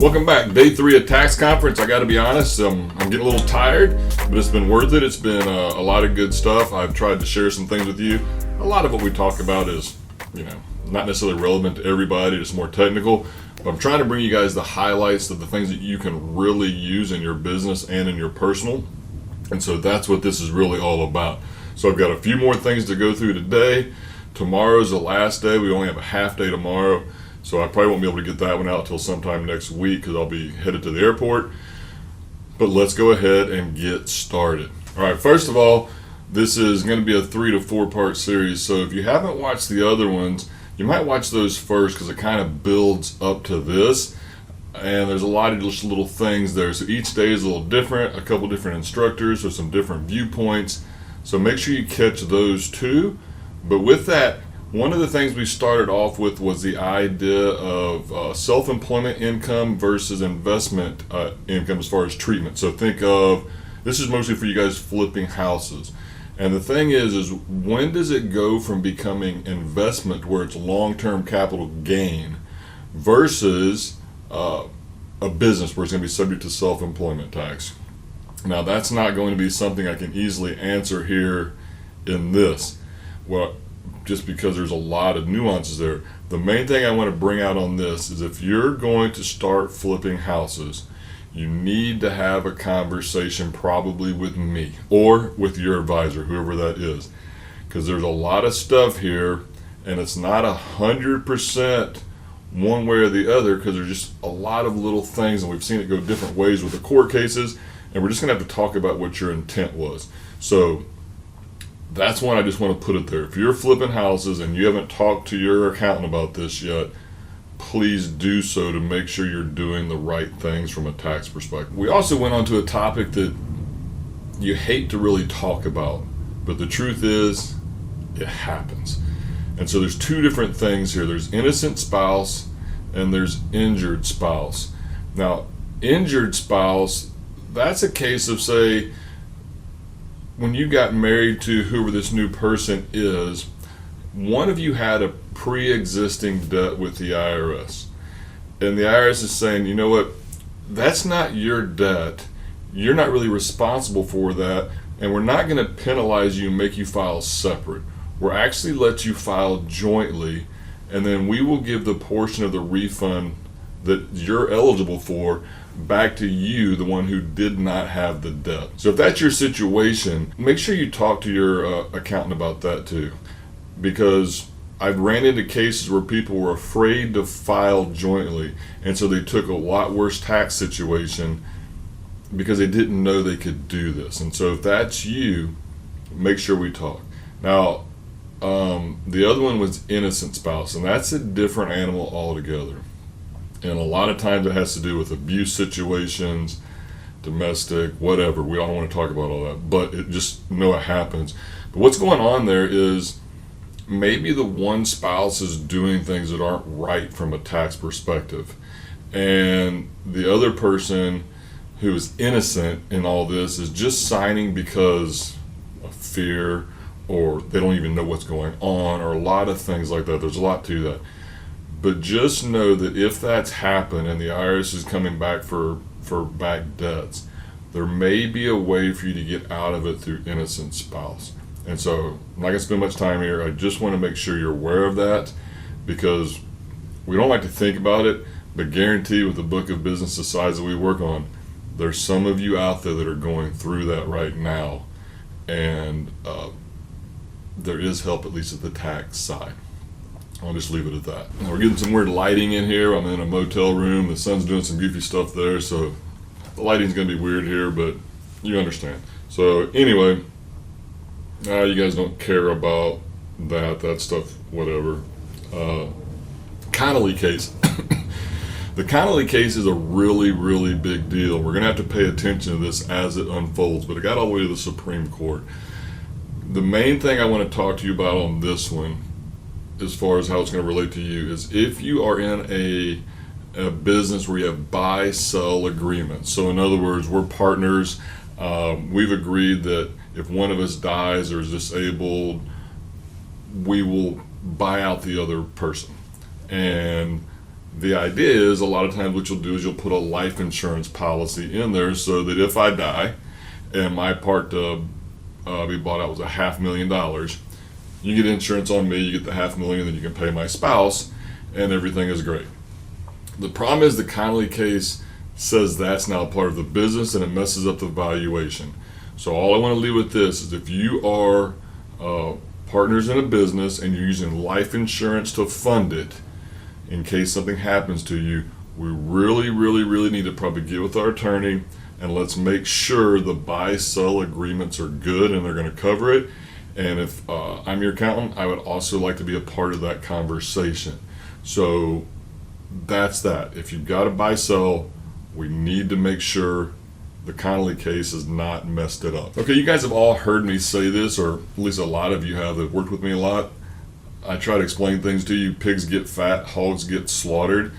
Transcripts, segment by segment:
Welcome back. Day 3 of tax conference. I got to be honest, I'm getting a little tired, but it's been worth it. It's been a lot of good stuff. I've tried to share some things with you. A lot of what we talk about is, not necessarily relevant to everybody. It's more technical. But I'm trying to bring you guys the highlights of the things that you can really use in your business and in your personal. And so that's what this is really all about. So I've got a few more things to go through today. Tomorrow's the last day. We only have a half day tomorrow. So I probably won't be able to get that one out till sometime next week because I'll be headed to the airport. But let's go ahead and get started. All right, first of all, this is going to be a 3 to 4 part series. So if you haven't watched the other ones, you might watch those first because it kind of builds up to this. And there's a lot of just little things there. So each day is a little different, a couple different instructors, so some different viewpoints. So make sure you catch those too. But with that, one of the things we started off with was the idea of self-employment income versus investment income as far as treatment. So think of, this is mostly for you guys flipping houses. And the thing is when does it go from becoming investment where it's long-term capital gain versus a business where it's going to be subject to self-employment tax? Now that's not going to be something I can easily answer here in this. Well, just because there's a lot of nuances there. The main thing I want to bring out on this is if you're going to start flipping houses, you need to have a conversation probably with me or with your advisor, whoever that is. Because there's a lot of stuff here and it's not 100% one way or the other because there's just a lot of little things and we've seen it go different ways with the court cases and we're just going to have to talk about what your intent was. So that's when I just want to put it there. If you're flipping houses and you haven't talked to your accountant about this yet, please do so to make sure you're doing the right things from a tax perspective. We also went on to a topic that you hate to really talk about, but the truth is, it happens. And so there's two different things here. There's innocent spouse and there's injured spouse. Now, injured spouse, that's a case of, say, when you got married to whoever this new person is, one of you had a pre-existing debt with the IRS. And the IRS is saying, you know what, that's not your debt. You're not really responsible for that. And we're not going to penalize you and make you file separate. We'll actually let you file jointly. And then we will give the portion of the refund that you're eligible for back to you, the one who did not have the debt. So if that's your situation, make sure you talk to your accountant about that too. Because I've ran into cases where people were afraid to file jointly, and so they took a lot worse tax situation because they didn't know they could do this. And so if that's you, make sure we talk. Now, the other one was innocent spouse, and that's a different animal altogether. And a lot of times it has to do with abuse situations, domestic, whatever. We don't want to talk about all that, but it just know it happens. But what's going on there is maybe the one spouse is doing things that aren't right from a tax perspective. And the other person who is innocent in all this is just signing because of fear or they don't even know what's going on or a lot of things like that. There's a lot to that. But just know that if that's happened and the IRS is coming back for back debts, there may be a way for you to get out of it through innocent spouse. And so I'm not going to spend much time here. I just want to make sure you're aware of that because we don't like to think about it, but guarantee with the book of business the size that we work on, there's some of you out there that are going through that right now. And there is help, at least at the tax side. I'll just leave it at that. Now we're getting some weird lighting in here. I'm in a motel room. The sun's doing some goofy stuff there, so the lighting's going to be weird here, but you understand. So anyway, you guys don't care about that stuff, whatever. Connolly case. The Connolly case is a really, really big deal. We're going to have to pay attention to this as it unfolds, but it got all the way to the Supreme Court. The main thing I want to talk to you about on this one, as far as how it's going to relate to you, is if you are in a business where you have buy-sell agreements. So in other words, we're partners. We've agreed that if one of us dies or is disabled, we will buy out the other person. And The idea is a lot of times what you'll do is you'll put a life insurance policy in there so that if I die and my part to be bought out was $500,000, you get insurance on me, you get the $500,000, then you can pay my spouse, and everything is great. The problem is the Connolly case says that's now part of the business and it messes up the valuation. So all I want to leave with this is if you are partners in a business and you're using life insurance to fund it, in case something happens to you, we really need to probably get with our attorney and let's make sure the buy-sell agreements are good and they're going to cover it. And if I'm your accountant, I would also like to be a part of that conversation. So that's that. If you've got a buy-sell, we need to make sure the Connolly case has not messed it up. Okay, you guys have all heard me say this, or at least a lot of you have that worked with me a lot. I try to explain things to you. Pigs get fat, hogs get slaughtered.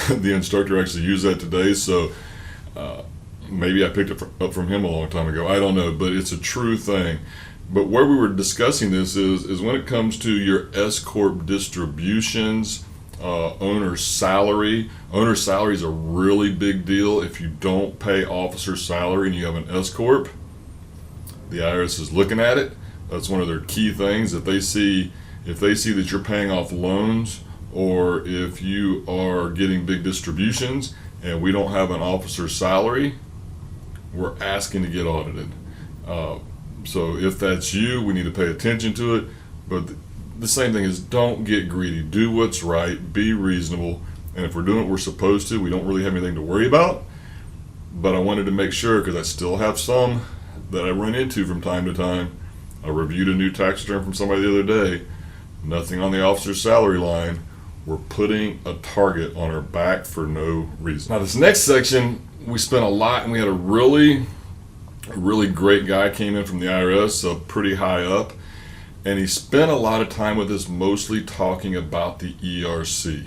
The instructor actually used that today, so maybe I picked it up from him a long time ago. I don't know, but it's a true thing. But where we were discussing this is when it comes to your S-Corp distributions, owner's salary. Owner's salary is a really big deal. If you don't pay officer's salary and you have an S-Corp, the IRS is looking at it. That's one of their key things. If they see that you're paying off loans, or if you are getting big distributions and we don't have an officer's salary, we're asking to get audited. So if that's you, we need to pay attention to it. But the same thing is, don't get greedy. Do what's right. Be reasonable. And if we're doing what we're supposed to, we don't really have anything to worry about. But I wanted to make sure, because I still have some that I run into from time to time. I reviewed a new tax return from somebody the other day. Nothing on the officer's salary line. We're putting a target on our back for no reason. Now this next section, we spent a lot, and we had a really great guy came in from the IRS, so pretty high up. And he spent a lot of time with us, mostly talking about the ERC.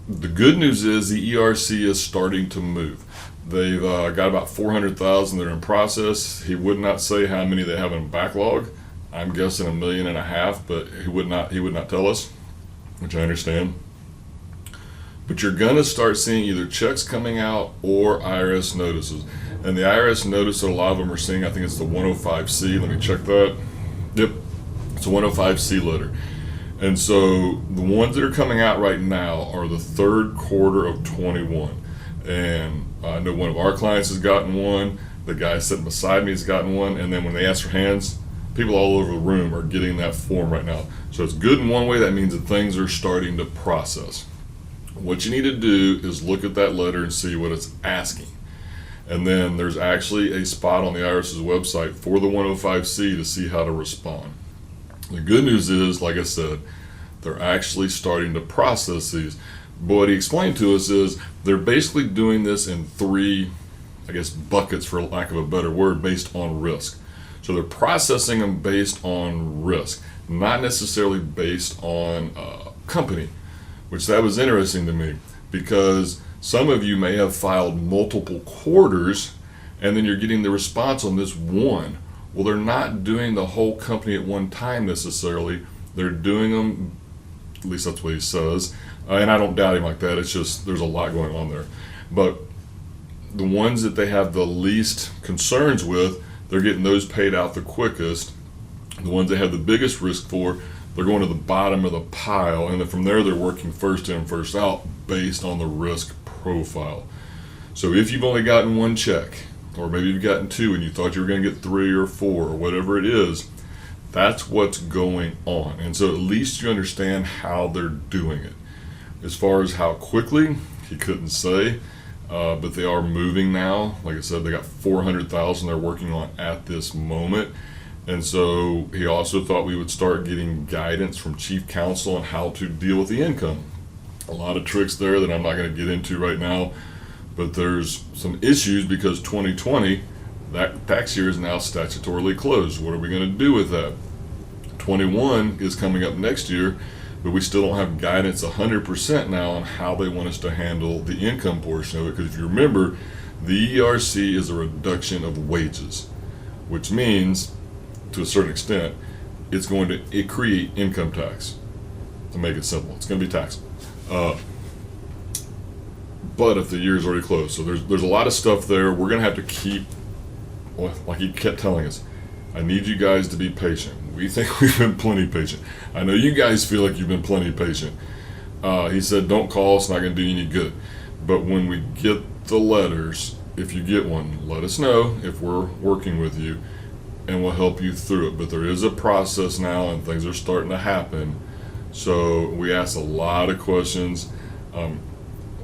The good news is the ERC is starting to move. They've got about 400,000 that are in process. He would not say how many they have in backlog. I'm guessing 1.5 million, but he would not tell us, which I understand. But you're gonna start seeing either checks coming out or IRS notices. And the IRS notice that a lot of them are seeing, I think it's the 105C. Let me check that. Yep, it's a 105C letter. And so the ones that are coming out right now are the third quarter of 21. And I know one of our clients has gotten one. The guy sitting beside me has gotten one. And then when they ask for hands, people all over the room are getting that form right now. So it's good in one way. That means that things are starting to process. What you need to do is look at that letter and see what it's asking. And then there's actually a spot on the IRS's website for the 105C to see how to respond. The good news is, like I said, they're actually starting to process these. But what he explained to us is they're basically doing this in 3, I guess, buckets, for lack of a better word, based on risk. So they're processing them based on risk, not necessarily based on company, which that was interesting to me, because some of you may have filed multiple quarters and then you're getting the response on this one. Well, they're not doing the whole company at one time necessarily. They're doing them, at least that's what he says, and I don't doubt him like that. It's just there's a lot going on there. But the ones that they have the least concerns with, they're getting those paid out the quickest. The ones they have the biggest risk for, they're going to the bottom of the pile, and then from there they're working first in, first out based on the risk profile. So if you've only gotten one check, or maybe you've gotten 2 and you thought you were going to get 3 or 4 or whatever it is, that's what's going on. And so at least you understand how they're doing it. As far as how quickly, he couldn't say, but they are moving now. Like I said, they got 400,000 they're working on at this moment. And so he also thought we would start getting guidance from chief counsel on how to deal with the income. A lot of tricks there that I'm not going to get into right now, but there's some issues because 2020, that tax year is now statutorily closed. What are we going to do with that? 21 is coming up next year, but we still don't have guidance 100% now on how they want us to handle the income portion of it. Because if you remember, the ERC is a reduction of wages, which means, to a certain extent, it's going to create income tax. To make it simple, it's going to be taxable. Uh, but if the year's already closed, so there's a lot of stuff there. We're gonna have to keep, well, like he kept telling us, I need you guys to be patient. We think we've been plenty patient. I know you guys feel like you've been plenty patient. He said, don't call, it's not gonna do you any good. But when we get the letters, if you get one, let us know if we're working with you, and we'll help you through it. But there is a process now, and things are starting to happen. So we asked a lot of questions.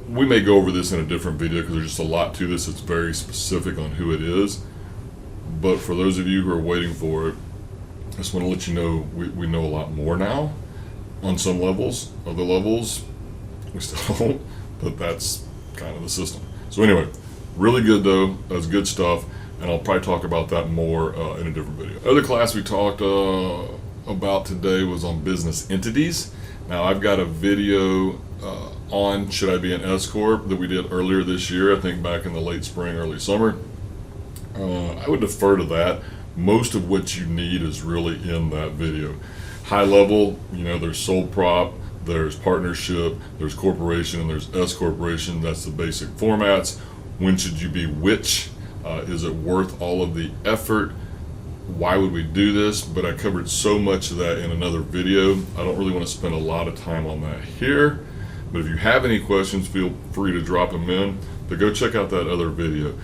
We may go over this in a different video because there's just a lot to this. It's very specific on who it is. But for those of you who are waiting for it, I just want to let you know we know a lot more now on some levels. Other levels, we still don't, but that's kind of the system. So anyway, really good though. That's good stuff. And I'll probably talk about that more in a different video. Other class we talked about today was on business entities. Now I've got a video on should I be an S Corp that we did earlier this year, I think back in the late spring, early summer. I would defer to that. Most of what you need is really in that video. High level, there's sole prop, there's partnership, there's corporation, and there's S corporation. That's the basic formats. When should you be which? Is it worth all of the effort? Why would we do this? But I covered so much of that in another video. I don't really want to spend a lot of time on that here. But if you have any questions, feel free to drop them in. But go check out that other video.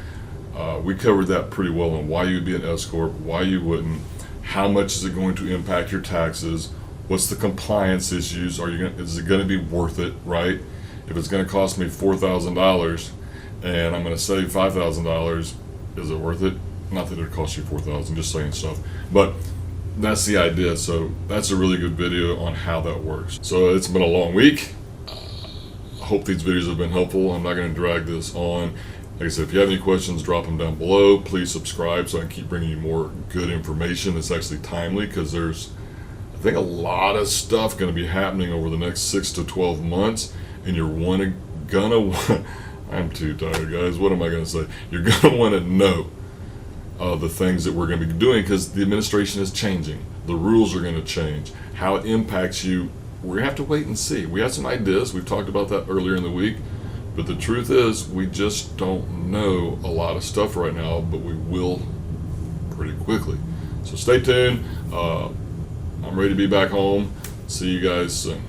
We covered that pretty well on why you would be an S Corp, why you wouldn't, how much is it going to impact your taxes, what's the compliance issues, is it going to be worth it, right? If it's going to cost me $4,000 and I'm going to save $5,000, is it worth it? Not that it would cost you $4,000, just saying stuff. But that's the idea. So that's a really good video on how that works. So it's been a long week. I hope these videos have been helpful. I'm not going to drag this on. Like I said, if you have any questions, drop them down below. Please subscribe so I can keep bringing you more good information that's actually timely, because there's, I think, a lot of stuff going to be happening over the next 6 to 12 months, and you're gonna I'm too tired, guys. What am I going to say? You're going to want to know the things that we're going to be doing, because the administration is changing. The rules are going to change. How it impacts you, we're going to have to wait and see. We have some ideas. We've talked about that earlier in the week. But the truth is, we just don't know a lot of stuff right now, but we will pretty quickly. So stay tuned. I'm ready to be back home. See you guys soon.